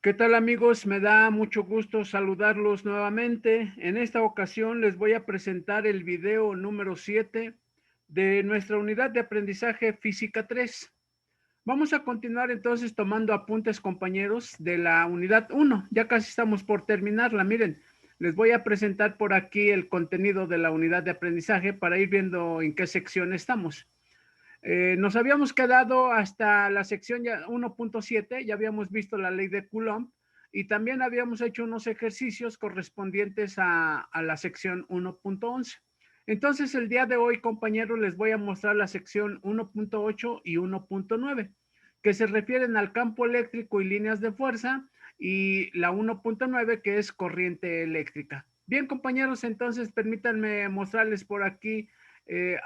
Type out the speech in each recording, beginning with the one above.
¿Qué tal amigos? Me da mucho gusto saludarlos nuevamente. En esta ocasión les voy a presentar el video número 7 de nuestra unidad de aprendizaje Física 3. Vamos a continuar entonces tomando apuntes, compañeros, de la unidad 1. Ya casi estamos por terminarla. Miren, les voy a presentar por aquí el contenido de la unidad de aprendizaje para ir viendo en qué sección estamos. Nos habíamos quedado hasta la sección 1.7, ya habíamos visto la ley de Coulomb y también habíamos hecho unos ejercicios correspondientes a la sección 1.11. Entonces, el día de hoy, compañeros, les voy a mostrar la sección 1.8 y 1.9, que se refieren al campo eléctrico y líneas de fuerza, y la 1.9, que es corriente eléctrica. Bien, compañeros, entonces permítanme mostrarles por aquí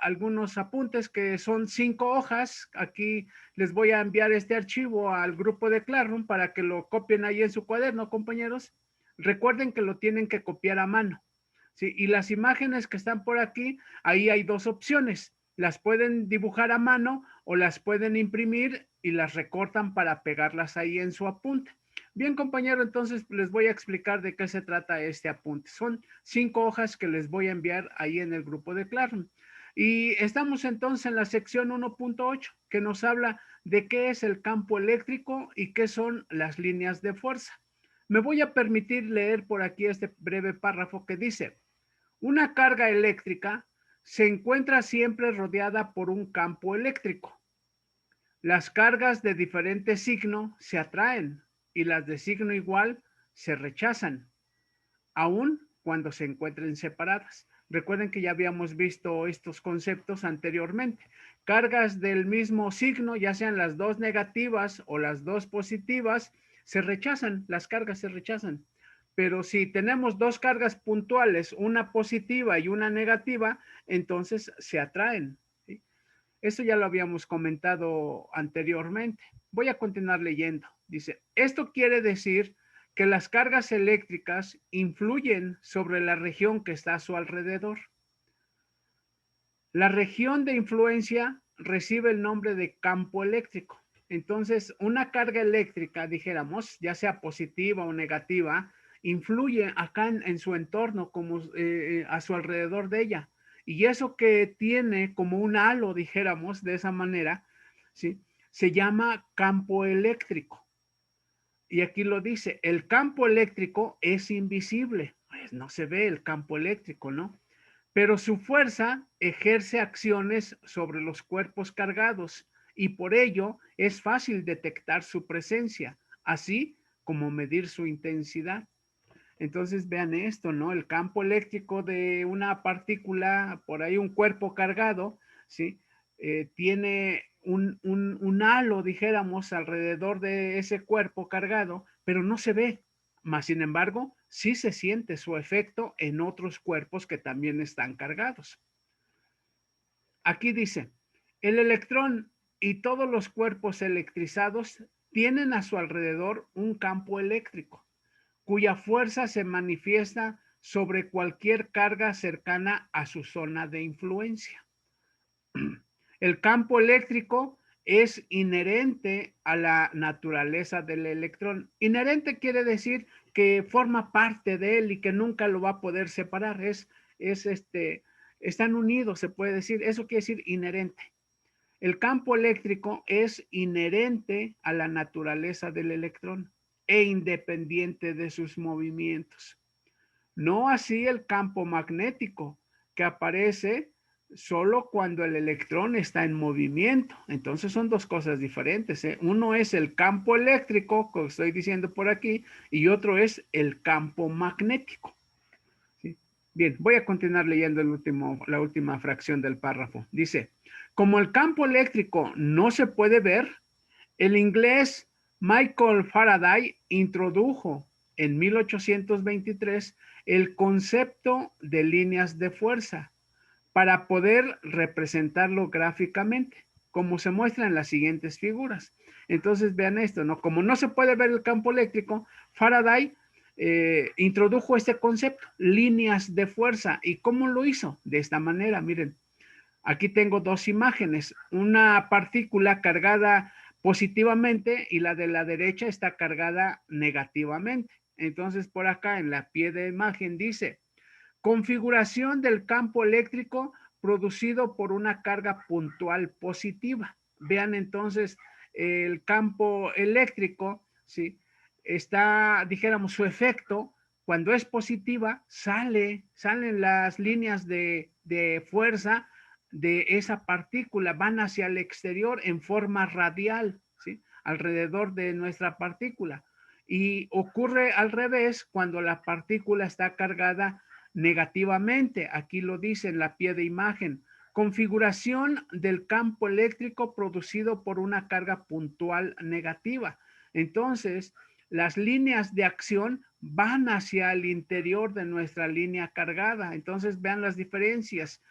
algunos apuntes que son 5 hojas. Aquí les voy a enviar este archivo al grupo de Classroom para que lo copien ahí en su cuaderno, compañeros. Recuerden que lo tienen que copiar a mano. ¿Sí? Y las imágenes que están por aquí, ahí hay dos opciones. Las pueden dibujar a mano o las pueden imprimir y las recortan para pegarlas ahí en su apunte. Bien, compañero, entonces les voy a explicar de qué se trata este apunte. Son 5 hojas que les voy a enviar ahí en el grupo de Classroom. Y estamos entonces en la sección 1.8, que nos habla de qué es el campo eléctrico y qué son las líneas de fuerza. Me voy a permitir leer por aquí este breve párrafo que dice: una carga eléctrica se encuentra siempre rodeada por un campo eléctrico. Las cargas de diferente signo se atraen y las de signo igual se rechazan, aun cuando se encuentren separadas. Recuerden que ya habíamos visto estos conceptos anteriormente. Cargas del mismo signo, ya sean las dos negativas o las dos positivas, se rechazan, las cargas se rechazan. Pero si tenemos dos cargas puntuales, una positiva y una negativa, entonces se atraen. ¿Sí? Eso ya lo habíamos comentado anteriormente. Voy a continuar leyendo. Dice, esto quiere decir que las cargas eléctricas influyen sobre la región que está a su alrededor. La región de influencia recibe el nombre de campo eléctrico. Entonces, una carga eléctrica, dijéramos, ya sea positiva o negativa, influye acá en su entorno, como a su alrededor de ella. Y eso que tiene como un halo, dijéramos, de esa manera, ¿sí? Se llama campo eléctrico. Y aquí lo dice, el campo eléctrico es invisible. Pues no se ve el campo eléctrico, ¿no? Pero su fuerza ejerce acciones sobre los cuerpos cargados y por ello es fácil detectar su presencia, así como medir su intensidad. Entonces vean esto, ¿no? El campo eléctrico de una partícula, por ahí un cuerpo cargado, ¿sí? Tiene un halo, dijéramos, alrededor de ese cuerpo cargado, pero no se ve. Más sin embargo, sí se siente su efecto en otros cuerpos que también están cargados. Aquí dice, el electrón y todos los cuerpos electrizados tienen a su alrededor un campo eléctrico, cuya fuerza se manifiesta sobre cualquier carga cercana a su zona de influencia. El campo eléctrico es inherente a la naturaleza del electrón. Inherente quiere decir que forma parte de él y que nunca lo va a poder separar. Están unidos, se puede decir. Eso quiere decir inherente. El campo eléctrico es inherente a la naturaleza del electrón e independiente de sus movimientos. No así el campo magnético, que aparece solo cuando el electrón está en movimiento. Entonces son dos cosas diferentes, ¿eh? Uno es el campo eléctrico, como estoy diciendo por aquí, y otro es el campo magnético. ¿Sí? Bien, voy a continuar leyendo la última fracción del párrafo. Dice, como el campo eléctrico no se puede ver, el inglés Michael Faraday introdujo en 1823 el concepto de líneas de fuerza para poder representarlo gráficamente, como se muestra en las siguientes figuras. Entonces vean esto, ¿no? Como no se puede ver el campo eléctrico, Faraday introdujo este concepto, líneas de fuerza. ¿Y cómo lo hizo? De esta manera, miren. Aquí tengo dos imágenes, una partícula cargada positivamente y la de la derecha está cargada negativamente. Entonces, por acá en la pie de imagen dice, configuración del campo eléctrico producido por una carga puntual positiva. Vean entonces el campo eléctrico, ¿sí? Está, dijéramos, su efecto, cuando es positiva, salen las líneas de fuerza de esa partícula, van hacia el exterior en forma radial, ¿sí? Alrededor de nuestra partícula. Y ocurre al revés cuando la partícula está cargada negativamente. Aquí lo dice en la pie de imagen. Configuración del campo eléctrico producido por una carga puntual negativa. Entonces, las líneas de acción van hacia el interior de nuestra línea cargada. Entonces, vean las diferencias.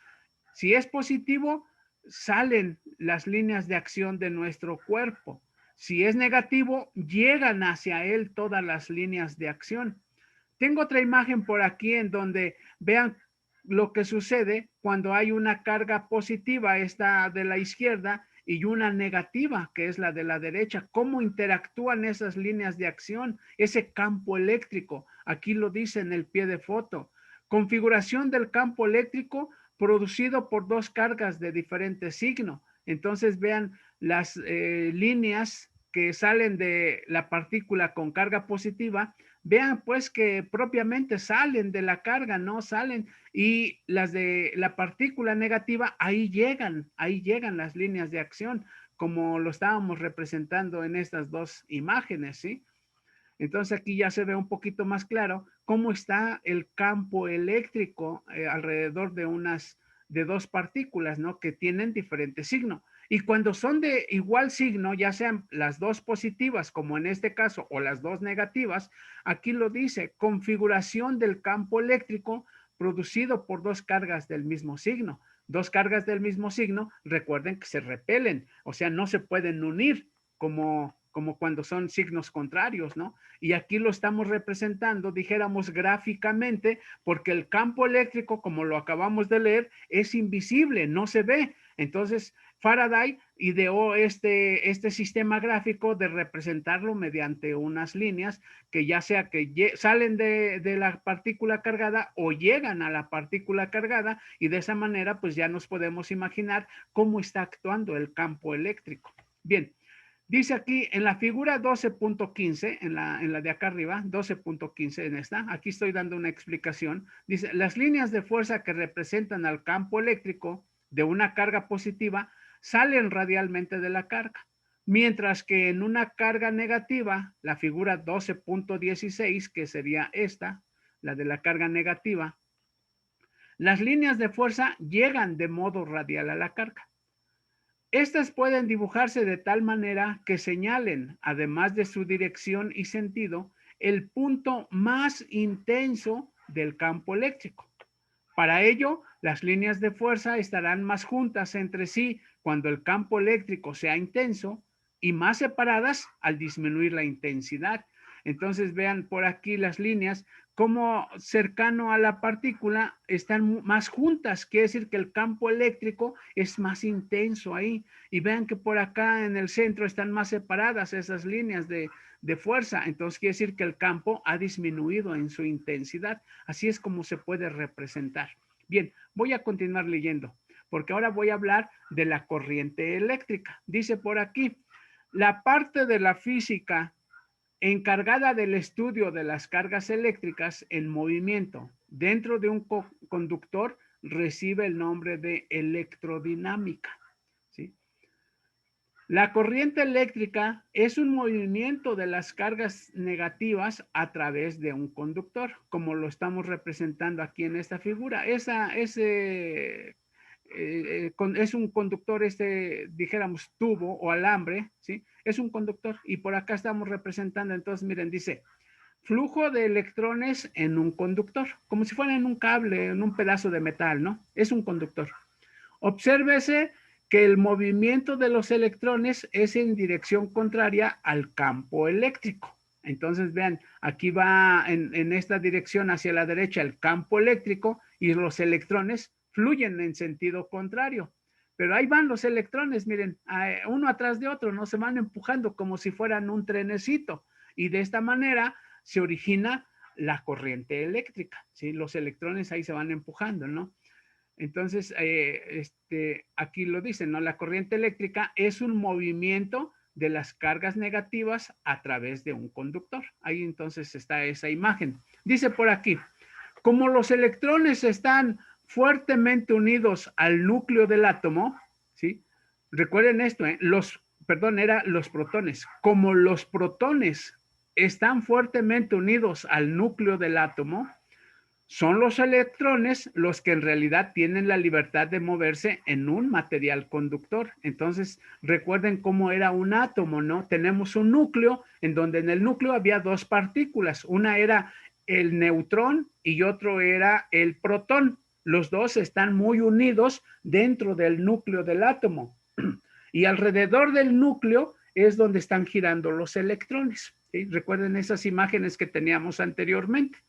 Si es positivo, salen las líneas de acción de nuestro cuerpo. Si es negativo, llegan hacia él todas las líneas de acción. Tengo otra imagen por aquí en donde vean lo que sucede cuando hay una carga positiva, esta de la izquierda, y una negativa, que es la de la derecha. ¿Cómo interactúan esas líneas de acción? Ese campo eléctrico. Aquí lo dice en el pie de foto. Configuración del campo eléctrico producido por dos cargas de diferente signo. Entonces vean las líneas que salen de la partícula con carga positiva. Vean pues que propiamente salen de la carga, no salen, y las de la partícula negativa, ahí llegan las líneas de acción, como lo estábamos representando en estas dos imágenes, ¿sí? Entonces aquí ya se ve un poquito más claro cómo está el campo eléctrico alrededor de dos partículas, ¿no? Que tienen diferente signo. Y cuando son de igual signo, ya sean las dos positivas, como en este caso, o las dos negativas, aquí lo dice, configuración del campo eléctrico producido por dos cargas del mismo signo. Dos cargas del mismo signo, recuerden que se repelen, o sea, no se pueden unir como cuando son signos contrarios, ¿no? Y aquí lo estamos representando, dijéramos gráficamente, porque el campo eléctrico, como lo acabamos de leer, es invisible, no se ve. Entonces, Faraday ideó este sistema gráfico de representarlo mediante unas líneas que ya sea que salen de la partícula cargada o llegan a la partícula cargada, y de esa manera pues ya nos podemos imaginar cómo está actuando el campo eléctrico. Bien, dice aquí en la figura 12.15, en la de acá arriba, 12.15 en esta, aquí estoy dando una explicación. Dice, las líneas de fuerza que representan al campo eléctrico de una carga positiva salen radialmente de la carga, mientras que en una carga negativa, la figura 12.16, que sería esta, la de la carga negativa, las líneas de fuerza llegan de modo radial a la carga. Estas pueden dibujarse de tal manera que señalen, además de su dirección y sentido, el punto más intenso del campo eléctrico. Para ello, las líneas de fuerza estarán más juntas entre sí cuando el campo eléctrico sea intenso y más separadas al disminuir la intensidad. Entonces vean por aquí las líneas, como cercano a la partícula están más juntas, quiere decir que el campo eléctrico es más intenso ahí. Y vean que por acá en el centro están más separadas esas líneas de fuerza, entonces quiere decir que el campo ha disminuido en su intensidad. Así es como se puede representar. Bien, voy a continuar leyendo, porque ahora voy a hablar de la corriente eléctrica. Dice por aquí, la parte de la física encargada del estudio de las cargas eléctricas en movimiento dentro de un conductor recibe el nombre de electrodinámica, ¿sí? La corriente eléctrica es un movimiento de las cargas negativas a través de un conductor, como lo estamos representando aquí en esta figura. Es un conductor, dijéramos, tubo o alambre, ¿sí? Es un conductor. Y por acá estamos representando, entonces, miren, dice, flujo de electrones en un conductor, como si fuera en un cable, en un pedazo de metal, ¿no? Es un conductor. Obsérvese que el movimiento de los electrones es en dirección contraria al campo eléctrico. Entonces, vean, aquí va en esta dirección hacia la derecha el campo eléctrico y los electrones fluyen en sentido contrario. pero ahí van los electrones, miren, uno atrás de otro, ¿no? Se van empujando como si fueran un trenecito. Y de esta manera se origina la corriente eléctrica, ¿sí? Los electrones ahí se van empujando, ¿no? Entonces, aquí lo dicen, ¿no? La corriente eléctrica es un movimiento de las cargas negativas a través de un conductor. Ahí entonces está esa imagen. Dice por aquí, como los electrones están fuertemente unidos al núcleo del átomo, ¿sí? Recuerden esto, eran los protones. Como los protones están fuertemente unidos al núcleo del átomo, son los electrones los que en realidad tienen la libertad de moverse en un material conductor. Entonces, recuerden cómo era un átomo, ¿no? Tenemos un núcleo en donde en el núcleo había dos partículas. Una era el neutrón y otro era el protón. Los dos están muy unidos dentro del núcleo del átomo. Y alrededor del núcleo es donde están girando los electrones, ¿sí? Recuerden esas imágenes que teníamos anteriormente.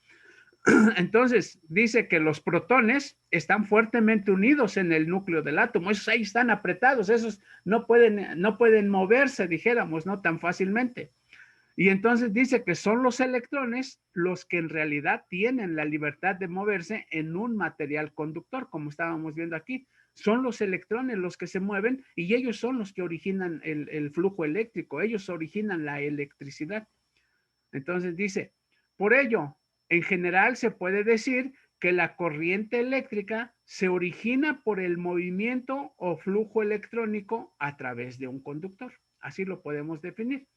Entonces, dice que los protones están fuertemente unidos en el núcleo del átomo. Esos ahí están apretados, esos no pueden moverse, dijéramos, no tan fácilmente. Y entonces dice que son los electrones los que en realidad tienen la libertad de moverse en un material conductor, como estábamos viendo aquí. Son los electrones los que se mueven y ellos son los que originan el flujo eléctrico, ellos originan la electricidad. Entonces dice, por ello, en general se puede decir que la corriente eléctrica se origina por el movimiento o flujo electrónico a través de un conductor. Así lo podemos definir.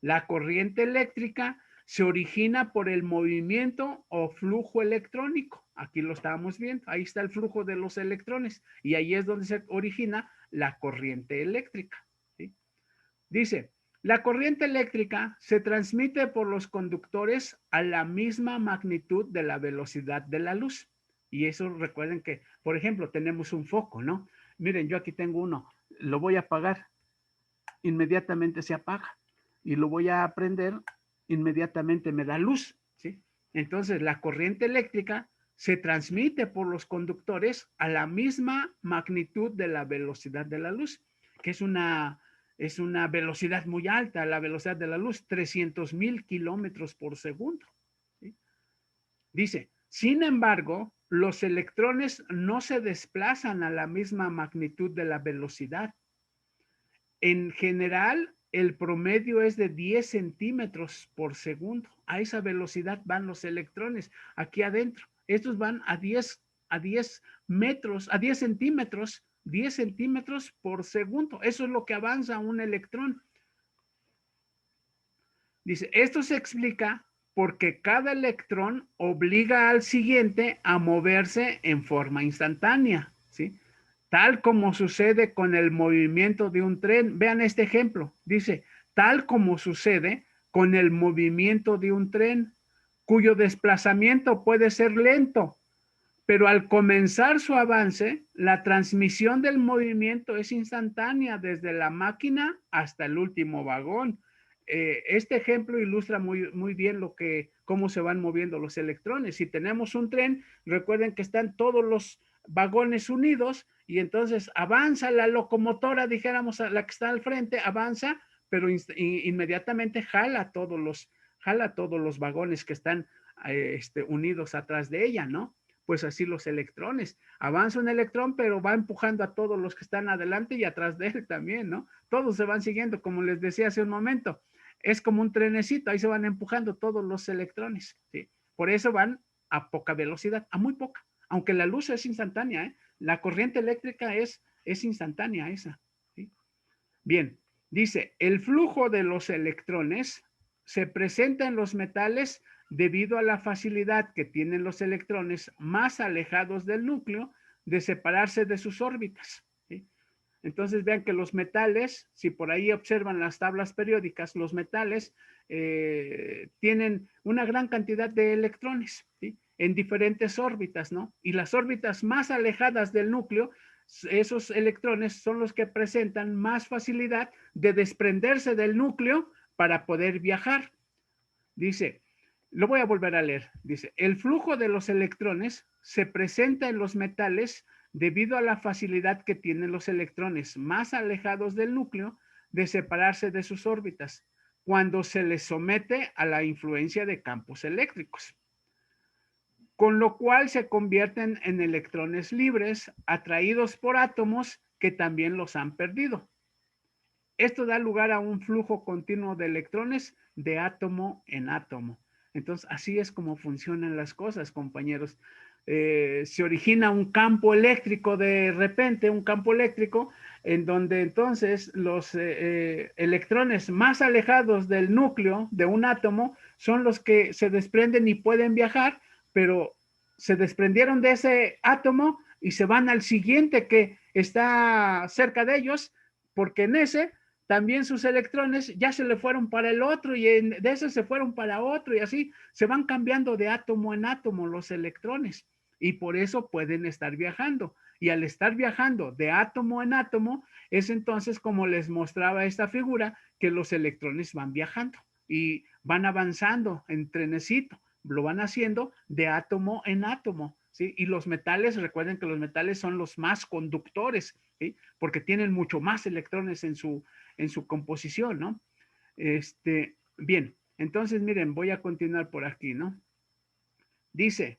La corriente eléctrica se origina por el movimiento o flujo electrónico. Aquí lo estábamos viendo. Ahí está el flujo de los electrones y ahí es donde se origina la corriente eléctrica, ¿sí? Dice, la corriente eléctrica se transmite por los conductores a la misma magnitud de la velocidad de la luz. Y eso recuerden que, por ejemplo, tenemos un foco, ¿no? Miren, yo aquí tengo uno, lo voy a apagar, inmediatamente se apaga. Y lo voy a prender, inmediatamente me da luz, ¿sí? Entonces, la corriente eléctrica se transmite por los conductores a la misma magnitud de la velocidad de la luz, que es una velocidad muy alta, la velocidad de la luz, 300,000 kilómetros por segundo, ¿sí? Dice, sin embargo, los electrones no se desplazan a la misma magnitud de la velocidad. En general, el promedio es de 10 centímetros por segundo. A esa velocidad van los electrones aquí adentro. Estos van a 10 metros, a 10 centímetros, 10 centímetros por segundo. Eso es lo que avanza un electrón. Dice, esto se explica porque cada electrón obliga al siguiente a moverse en forma instantánea, ¿sí? Tal como sucede con el movimiento de un tren. Vean este ejemplo. Dice, tal como sucede con el movimiento de un tren, cuyo desplazamiento puede ser lento, pero al comenzar su avance, la transmisión del movimiento es instantánea desde la máquina hasta el último vagón. Este ejemplo ilustra muy bien cómo se van moviendo los electrones. Si tenemos un tren, recuerden que están todos los vagones unidos y entonces avanza la locomotora, dijéramos, la que está al frente, avanza, pero inmediatamente jala todos los vagones que están unidos atrás de ella, ¿no? Pues así los electrones. Avanza un electrón, pero va empujando a todos los que están adelante y atrás de él también, ¿no? Todos se van siguiendo, como les decía hace un momento. Es como un trenecito, ahí se van empujando todos los electrones, ¿sí? Por eso van a poca velocidad, a muy poca. Aunque la luz es instantánea, ¿eh? La corriente eléctrica es instantánea esa, ¿sí? Bien, dice, el flujo de los electrones se presenta en los metales debido a la facilidad que tienen los electrones más alejados del núcleo de separarse de sus órbitas, ¿sí? Entonces vean que los metales, si por ahí observan las tablas periódicas, los metales tienen una gran cantidad de electrones, ¿sí? En diferentes órbitas, ¿no? Y las órbitas más alejadas del núcleo, esos electrones son los que presentan más facilidad de desprenderse del núcleo para poder viajar. Dice, lo voy a volver a leer. Dice, el flujo de los electrones se presenta en los metales debido a la facilidad que tienen los electrones más alejados del núcleo de separarse de sus órbitas cuando se les somete a la influencia de campos eléctricos, con lo cual se convierten en electrones libres atraídos por átomos que también los han perdido. Esto da lugar a un flujo continuo de electrones de átomo en átomo. Entonces, así es como funcionan las cosas, compañeros. Se origina un campo eléctrico de repente, un campo eléctrico, en donde entonces los electrones más alejados del núcleo de un átomo son los que se desprenden y pueden viajar, pero se desprendieron de ese átomo y se van al siguiente que está cerca de ellos, porque en ese también sus electrones ya se le fueron para el otro y de ese se fueron para otro y así se van cambiando de átomo en átomo los electrones y por eso pueden estar viajando. Y al estar viajando de átomo en átomo, es entonces como les mostraba esta figura, que los electrones van viajando y van avanzando en trenecito, lo van haciendo de átomo en átomo, ¿sí? Y los metales, recuerden que los metales son los más conductores, ¿sí? Porque tienen mucho más electrones en su composición, ¿no? Bien, entonces miren, voy a continuar por aquí, ¿no? Dice,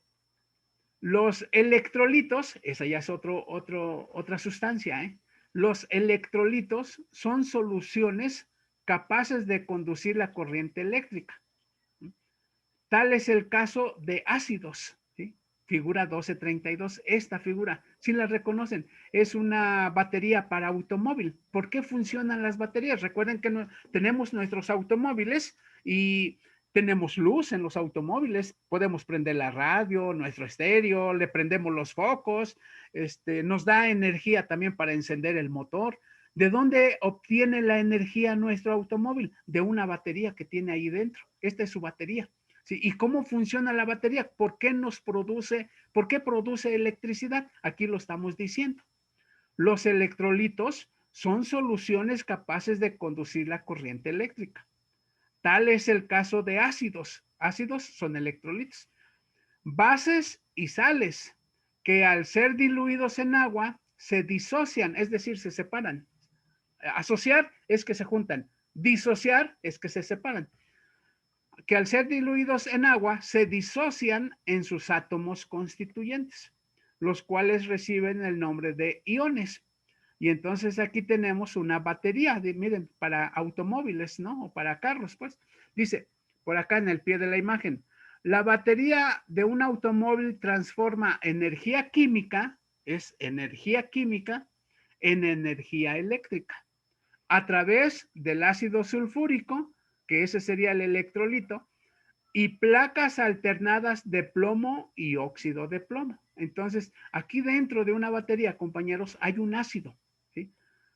los electrolitos, esa ya es otra sustancia, ¿eh? Los electrolitos son soluciones capaces de conducir la corriente eléctrica. Tal es el caso de ácidos, ¿sí? Figura 1232. Esta figura, si la reconocen, es una batería para automóvil. ¿Por qué funcionan las baterías? Recuerden que tenemos nuestros automóviles y tenemos luz en los automóviles. Podemos prender la radio, nuestro estéreo, le prendemos los focos, nos da energía también para encender el motor. ¿De dónde obtiene la energía nuestro automóvil? De una batería que tiene ahí dentro. Esta es su batería. ¿Sí? ¿Y cómo funciona la batería? ¿Por qué produce electricidad? Aquí lo estamos diciendo. Los electrolitos son soluciones capaces de conducir la corriente eléctrica. Tal es el caso de ácidos. Ácidos son electrolitos. Bases y sales que al ser diluidos en agua se disocian, es decir, se separan. Asociar es que se juntan. Disociar es que se separan, que al ser diluidos en agua se disocian en sus átomos constituyentes, los cuales reciben el nombre de iones. Y entonces aquí tenemos una batería, miren, para automóviles, ¿no? O para carros, pues. Dice, por acá en el pie de la imagen, la batería de un automóvil transforma energía química, es energía química, en energía eléctrica, a través del ácido sulfúrico, que ese sería el electrolito, y placas alternadas de plomo y óxido de plomo. Entonces, aquí dentro de una batería, compañeros, hay un ácido, ¿sí?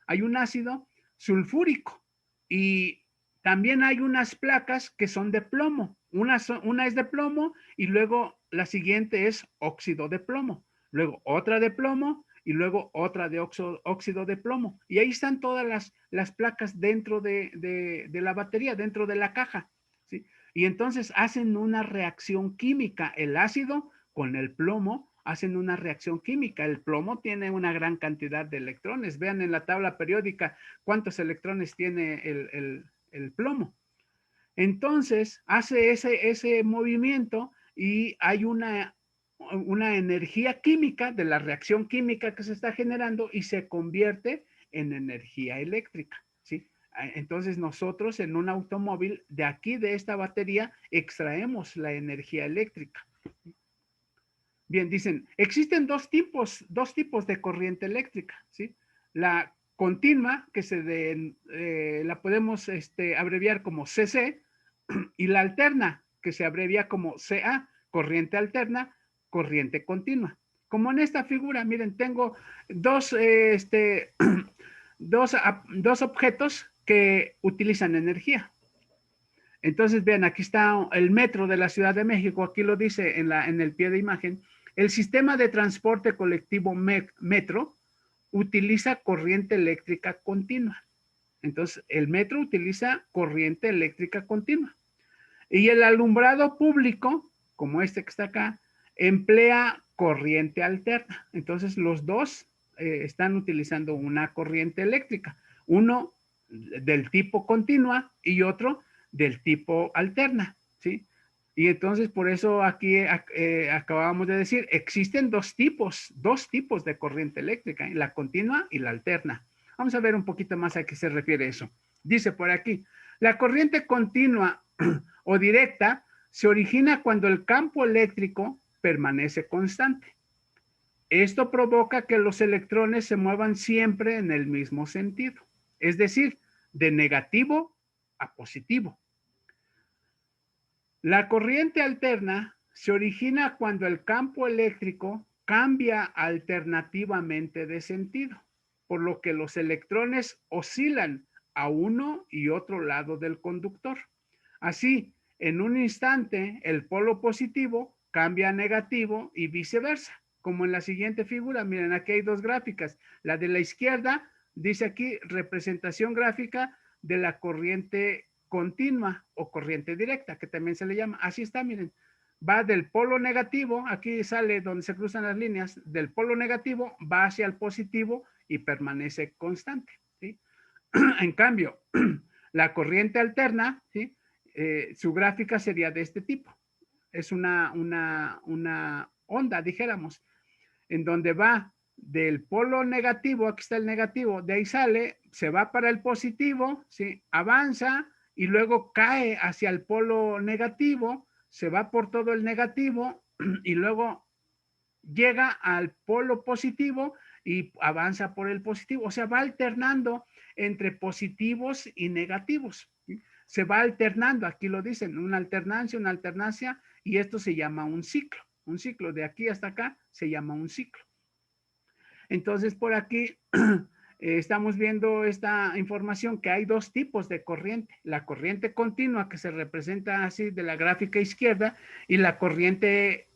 Hay un ácido sulfúrico y también hay unas placas que son de plomo. Una es de plomo y luego la siguiente es óxido de plomo. Luego otra de plomo y luego otra de óxido de plomo. Y ahí están todas las placas dentro de la batería, dentro de la caja, ¿sí? Y entonces hacen una reacción química. El ácido con el plomo hacen una reacción química. El plomo tiene una gran cantidad de electrones. Vean en la tabla periódica cuántos electrones tiene el plomo. Entonces hace ese movimiento y hay una energía química de la reacción química que se está generando y se convierte en energía eléctrica, ¿sí? Entonces nosotros en un automóvil, de aquí de esta batería, extraemos la energía eléctrica. Bien, dicen, existen dos tipos de corriente eléctrica, ¿sí? La continua, que la podemos abreviar como CC, y la alterna, que se abrevia como CA, corriente alterna, corriente continua. Como en esta figura, miren, tengo dos, dos objetos que utilizan energía. Entonces, vean, aquí está el metro de la Ciudad de México, aquí lo dice en el pie de imagen. El sistema de transporte colectivo metro utiliza corriente eléctrica continua. Entonces, el metro utiliza corriente eléctrica continua. Y el alumbrado público, como este que está acá, emplea corriente alterna. Entonces, los dos están utilizando una corriente eléctrica. Uno del tipo continua y otro del tipo alterna, ¿sí? Y entonces, por eso aquí acabamos de decir, existen dos tipos de corriente eléctrica, la continua y la alterna. Vamos a ver un poquito más a qué se refiere eso. Dice por aquí, la corriente continua o directa se origina cuando el campo eléctrico permanece constante. Esto provoca que los electrones se muevan siempre en el mismo sentido, es decir, de negativo a positivo. La corriente alterna se origina cuando el campo eléctrico cambia alternativamente de sentido, por lo que los electrones oscilan a uno y otro lado del conductor. Así, en un instante, el polo positivo cambia a negativo y viceversa, como en la siguiente figura. Miren, aquí hay dos gráficas. La de la izquierda dice aquí representación gráfica de la corriente continua o corriente directa, que también se le llama. Así está, miren. Va del polo negativo, aquí sale donde se cruzan las líneas, del polo negativo va hacia el positivo y permanece constante, ¿sí? En cambio, la corriente alterna, ¿sí? Su gráfica sería de este tipo. Es una onda, dijéramos, en donde va del polo negativo, aquí está el negativo, de ahí sale, se va para el positivo, ¿sí? Avanza y luego cae hacia el polo negativo, se va por todo el negativo y luego llega al polo positivo y avanza por el positivo. O sea, va alternando entre positivos y negativos. ¿Sí? Se va alternando, aquí lo dicen, una alternancia, y esto se llama un ciclo. Un ciclo de aquí hasta acá se llama un ciclo. Entonces, por aquí estamos viendo esta información que hay dos tipos de corriente. La corriente continua, que se representa así de la gráfica izquierda, y la corriente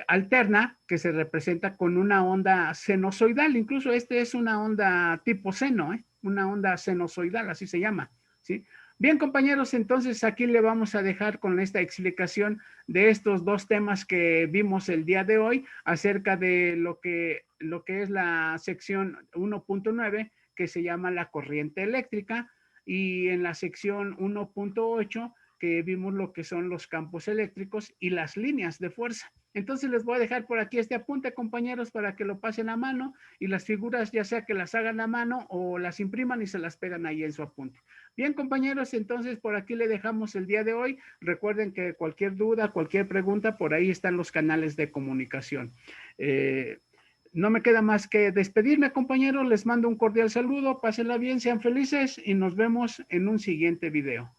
alterna, que se representa con una onda sinusoidal. Incluso este es una onda tipo seno, una onda sinusoidal, así se llama, ¿sí? Bien, compañeros, entonces aquí le vamos a dejar con esta explicación de estos dos temas que vimos el día de hoy acerca de lo que es la sección 1.9, que se llama la corriente eléctrica, y en la sección 1.8 que vimos lo que son los campos eléctricos y las líneas de fuerza. Entonces les voy a dejar por aquí este apunte, compañeros, para que lo pasen a mano, y las figuras ya sea que las hagan a mano o las impriman y se las pegan ahí en su apunte. Bien, compañeros, entonces por aquí le dejamos el día de hoy. Recuerden que cualquier duda, cualquier pregunta, por ahí están los canales de comunicación. No me queda más que despedirme, compañeros. Les mando un cordial saludo, pásenla bien, sean felices y nos vemos en un siguiente video.